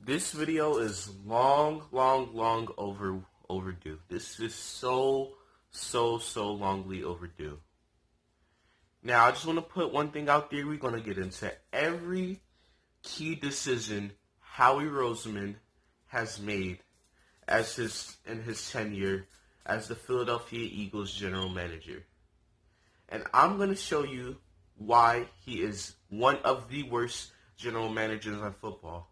This video is long overdue. This is so longly overdue. Now, I just want to put one thing out there. We're going to get into every key decision Howie Roseman has made in his tenure as the Philadelphia Eagles general manager. And I'm going to show you why he is one of the worst general managers in football.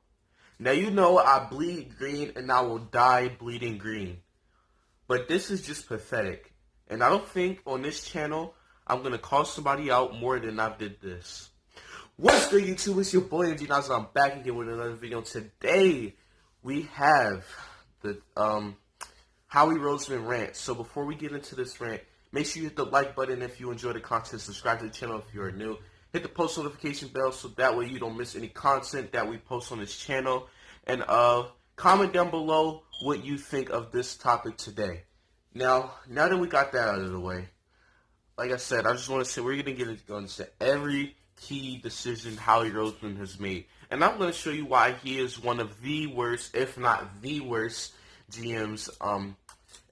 Now, you know I bleed green and I will die bleeding green. But this is just pathetic. And I don't think on this channel I'm going to call somebody out more than I did this. What's good, YouTube? It's your boy MG Nas, and I'm back again with another video. Today, we have the Howie Roseman rant. So before we get into this rant, make sure you hit the like button if you enjoy the content. Subscribe to the channel if you are new. Hit the post notification bell so that way you don't miss any content that we post on this channel. And comment down below what you think of this topic today. Now that we got that out of the way, like I said, I just want to say we're going to get into every key decision Howie Roseman has made. And I'm going to show you why he is one of the worst, if not the worst, GMs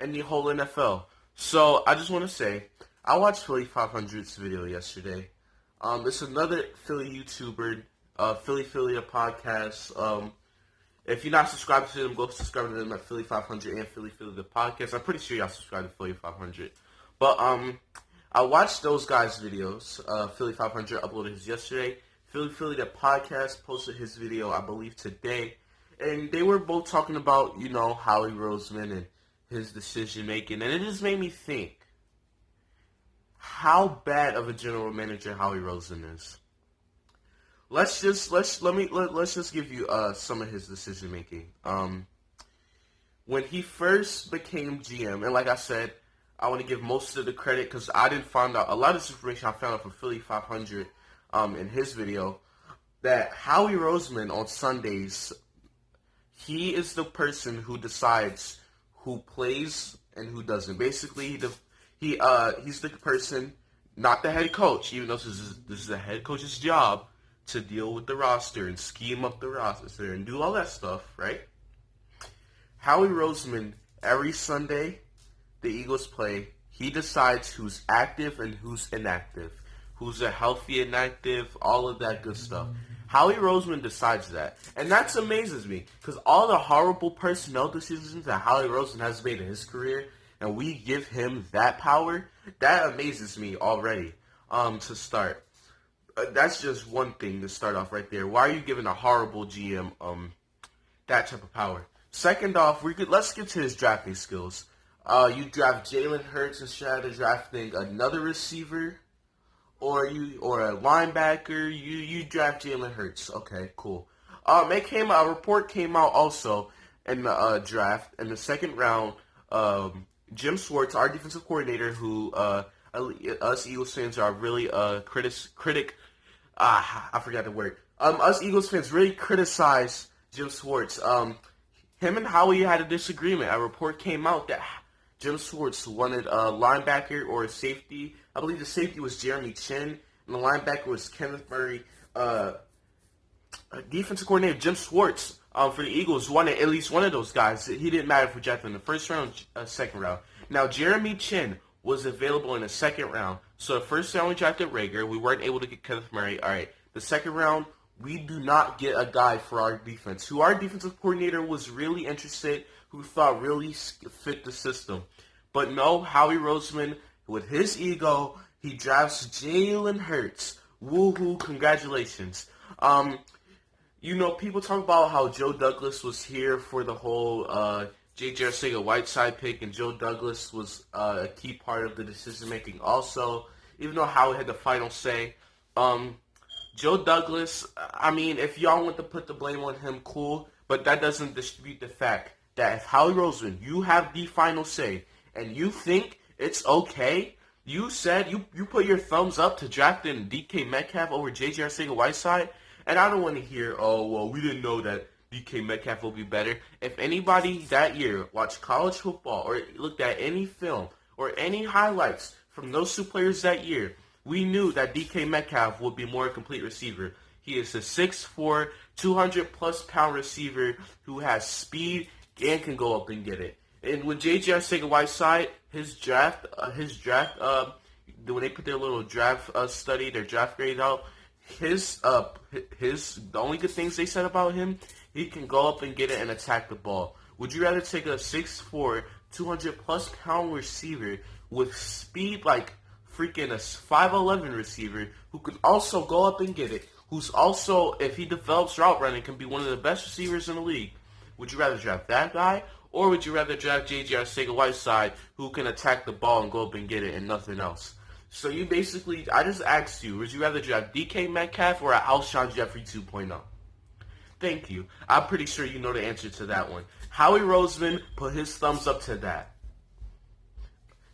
in the whole NFL. So I just want to say, I watched Philly 500's video yesterday. It's another Philly YouTuber, Philly a podcast. If you're not subscribed to them, go subscribe to them at Philly 500 and Philly the podcast. I'm pretty sure y'all subscribe to Philly 500. But I watched those guys' videos. Philly 500 uploaded his yesterday. Philly the podcast posted his video, I believe, today. And they were both talking about, Howie Roseman and his decision making. And it just made me think how bad of a general manager Howie Roseman is. Let's just give you some of his decision making. When he first became GM, and like I said, I want to give most of the credit because I didn't find out a lot of this information I found out from Philly 500 in his video, that Howie Roseman on Sundays, he is the person who decides who plays and who doesn't. Basically, he's the person, not the head coach, even though this is the head coach's job to deal with the roster and scheme up the roster and do all that stuff, right? Howie Roseman, every Sunday the Eagles play, he decides who's active and who's inactive, who's a healthy inactive, all of that good stuff. Howie Roseman decides that. And that amazes me, because all the horrible personnel decisions that Howie Roseman has made in his career, and we give him that power, that amazes me already, to start. That's just one thing to start off right there. Why are you giving a horrible GM that type of power? Second off, let's get to his drafting skills. You draft Jalen Hurts instead of drafting another receiver, or a linebacker. You draft Jalen Hurts. Okay, cool. A report came out also in the draft in the second round. Jim Schwartz, our defensive coordinator, who us Eagles fans are really critic. I forgot the word. Us Eagles fans really criticize Jim Schwartz. Him and Howie had a disagreement. A report came out that Jim Schwartz wanted a linebacker or a safety. I believe the safety was Jeremy Chin, and the linebacker was Kenneth Murray. Defensive coordinator Jim Schwartz for the Eagles wanted at least one of those guys. He didn't matter if we drafted in the first round or second round. Now, Jeremy Chin was available in the second round. So the first round we drafted Rager. We weren't able to get Kenneth Murray. All right. The second round, we do not get a guy for our defense, who our defensive coordinator was really interested, who thought really fit the system. But no, Howie Roseman, with his ego, he drafts Jalen Hurts. Woohoo, congratulations. People talk about how Joe Douglas was here for the whole J.J. Arcega-Whiteside pick, and Joe Douglas was a key part of the decision-making also, even though Howie had the final say. Joe Douglas, if y'all want to put the blame on him, cool, but that doesn't dispute the fact that if Howie Roseman, you have the final say, and you think it's okay, you said you put your thumbs up to drafting DK Metcalf over J.J. Arcega-Whiteside, and I don't want to hear, we didn't know that DK Metcalf will be better. If anybody that year watched college football or looked at any film or any highlights from those two players that year, we knew that DK Metcalf would be more a complete receiver. He is a 6'4", 200 plus pound receiver who has speed and can go up and get it. And with J.J. Arcega-Whiteside, his draft, when they put their little draft study, their draft grade out, the only good things they said about him, he can go up and get it and attack the ball. Would you rather take a 6'4", 200 plus pound receiver with speed like freaking a 5'11" receiver who can also go up and get it, who's also, if he develops route running, can be one of the best receivers in the league? Would you rather draft that guy, or would you rather draft J.J. Arcega-Whiteside, who can attack the ball and go up and get it and nothing else? So you basically, I just asked you, would you rather draft DK Metcalf or Alshon Jeffrey 2.0? Thank you. I'm pretty sure you know the answer to that one. Howie Roseman put his thumbs up to that.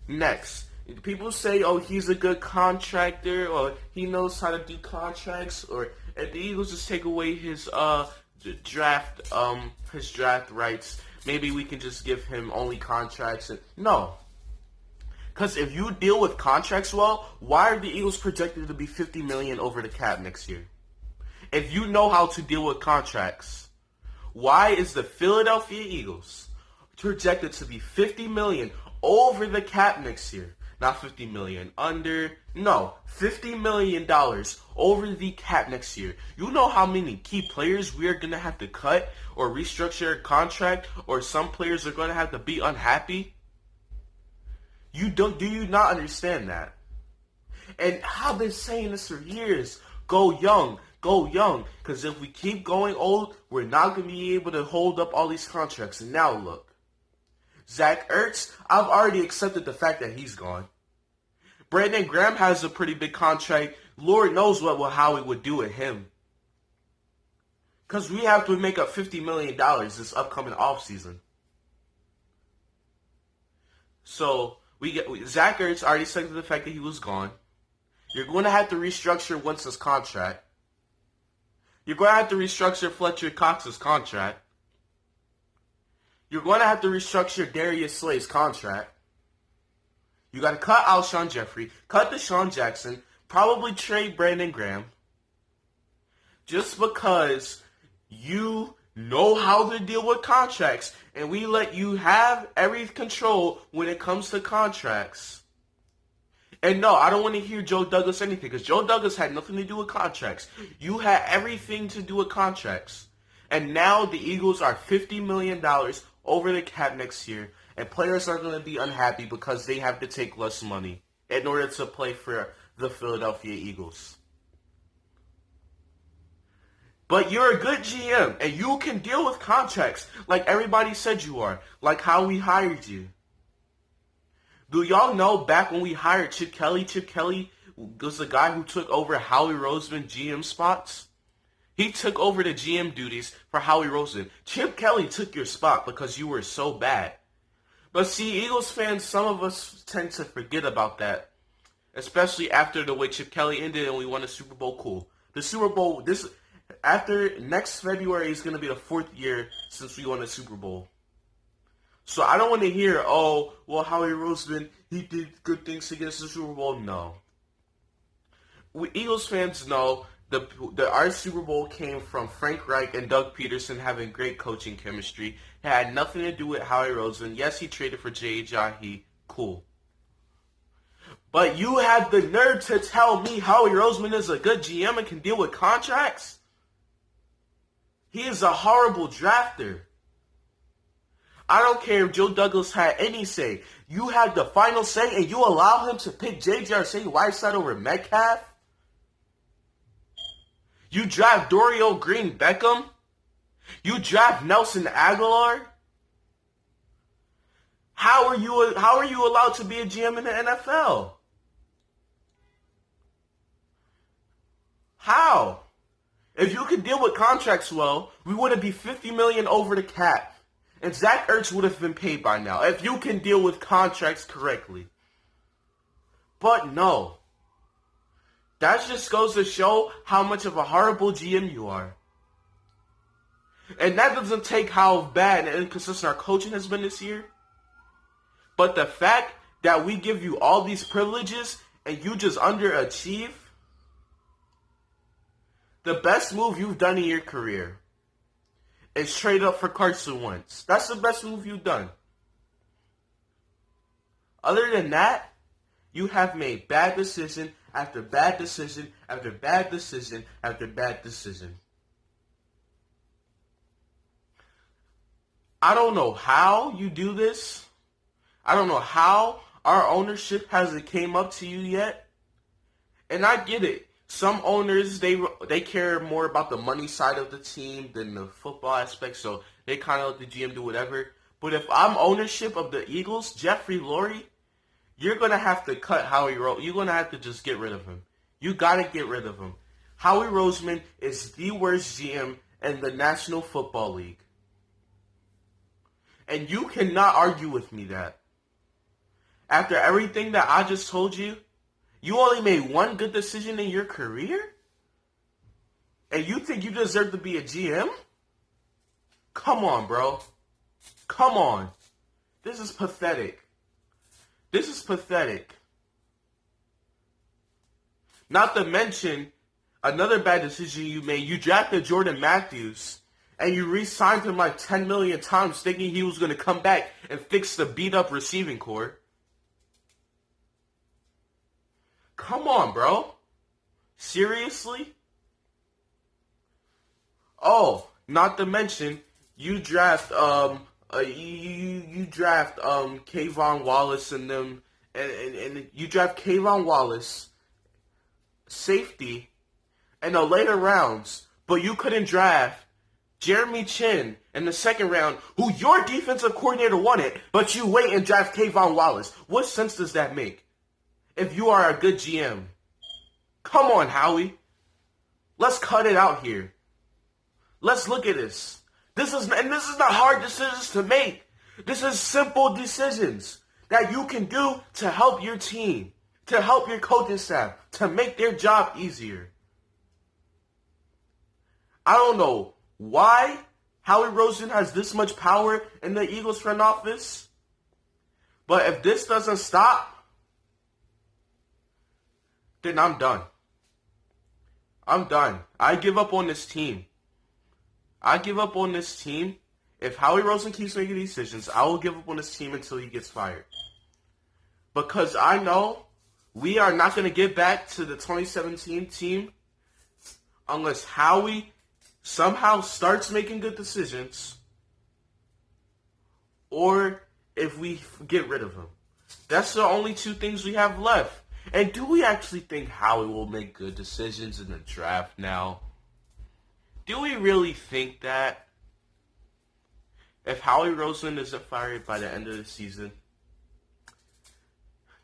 Next, people say, oh, he's a good contractor, or he knows how to do contracts, or if the Eagles just take away his draft rights, maybe we can just give him only contracts. No. Because if you deal with contracts well, why are the Eagles projected to be $50 million over the cap next year? If you know how to deal with contracts, why is the Philadelphia Eagles projected to be $50 million over the cap next year? Not $50 million $50 million over the cap next year. You know how many key players we are going to have to cut or restructure a contract, or some players are going to have to be unhappy? Do you not understand that? And I've been saying this for years. Go young. Because if we keep going old, we're not going to be able to hold up all these contracts. And now look. Zach Ertz, I've already accepted the fact that he's gone. Brandon Graham has a pretty big contract. Lord knows how it would do with him. Because we have to make up $50 million this upcoming offseason. So, Zach Ertz already accepted the fact that he was gone. You're going to have to restructure Wentz's contract. You're going to have to restructure Fletcher Cox's contract. You're going to have to restructure Darius Slay's contract. You got to cut Alshon Jeffrey, cut Deshaun Jackson, probably trade Brandon Graham. Just because you know how to deal with contracts and we let you have every control when it comes to contracts. And no, I don't want to hear Joe Douglas anything, because Joe Douglas had nothing to do with contracts. You had everything to do with contracts. And now the Eagles are $50 million over the cap next year, and players are going to be unhappy because they have to take less money in order to play for the Philadelphia Eagles. But you're a good GM, and you can deal with contracts like everybody said you are, like how we hired you. Do y'all know back when we hired Chip Kelly was the guy who took over Howie Roseman GM spots? He took over the GM duties for Howie Roseman. Chip Kelly took your spot because you were so bad. But see, Eagles fans, some of us tend to forget about that. Especially after the way Chip Kelly ended and we won the Super Bowl. Cool. The Super Bowl, after next February is going to be the 4th year since we won the Super Bowl. So I don't want to hear, oh, well, Howie Roseman, he did good things against the Super Bowl. No. Eagles fans know our Super Bowl came from Frank Reich and Doug Peterson having great coaching chemistry. It had nothing to do with Howie Roseman. Yes, he traded for Jay Ajayi. Cool. But you had the nerve to tell me Howie Roseman is a good GM and can deal with contracts? He is a horrible drafter. I don't care if Joe Douglas had any say. You had the final say and you allow him to pick J.J. Arcega-Whiteside over Metcalf? You draft Dorial Green-Beckham? You draft Nelson Aguilar? How are you allowed to be a GM in the NFL? How? If you could deal with contracts well, we wouldn't be $50 million over the cap. And Zach Ertz would have been paid by now if you can deal with contracts correctly. But no. That just goes to show how much of a horrible GM you are. And that doesn't take how bad and inconsistent our coaching has been this year. But the fact that we give you all these privileges and you just underachieve, the best move you've done in your career. is trade up for Carson Wentz. That's the best move you've done. Other than that, you have made bad decision after bad decision after bad decision after bad decision. I don't know how you do this. I don't know how our ownership hasn't came up to you yet. And I get it. Some owners, they care more about the money side of the team than the football aspect, so they kind of let the GM do whatever. But if I'm ownership of the Eagles, Jeffrey Lurie, you're going to have to cut Howie Roseman. You're going to have to just get rid of him. You got to get rid of him. Howie Roseman is the worst GM in the National Football League. And you cannot argue with me that. After everything that I just told you, you only made one good decision in your career? And you think you deserve to be a GM? Come on, bro. Come on. This is pathetic. This is pathetic. Not to mention, another bad decision you made, you drafted Jordan Matthews, and you re-signed him like 10 million times thinking he was going to come back and fix the beat-up receiving core. Come on, bro. Seriously? Oh, not to mention, you draft Kayvon Wallace and them, and you draft Kayvon Wallace, safety, in the later rounds, but you couldn't draft Jeremy Chin in the second round, who your defensive coordinator wanted, but you wait and draft Kayvon Wallace. What sense does that make? If you are a good GM. Come on, Howie. Let's cut it out here. Let's look at this. This is not hard decisions to make. This is simple decisions that you can do to help your team, to help your coaching staff, to make their job easier. I don't know why Howie Roseman has this much power in the Eagles front office, but if this doesn't stop, then I'm done. I'm done. I give up on this team. I give up on this team. If Howie Roseman keeps making decisions, I will give up on this team until he gets fired. Because I know we are not going to get back to the 2017 team unless Howie somehow starts making good decisions or if we get rid of him. That's the only two things we have left. And do we actually think Howie will make good decisions in the draft now? Do we really think that? If Howie Roseman isn't fired by the end of the season,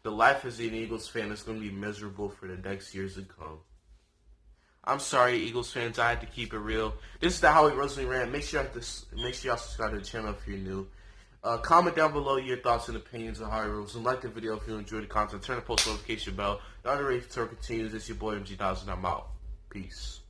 the life as an Eagles fan is going to be miserable for the next years to come. I'm sorry, Eagles fans. I had to keep it real. This is the Howie Roseman Rant. Make sure y'all subscribe to the channel if you're new. Comment down below your thoughts and opinions on Howie Roseman. Like the video if you enjoyed the content. Turn the post notification bell. The underrated tour continues. It's your boy MG Dawson. I'm out. Peace.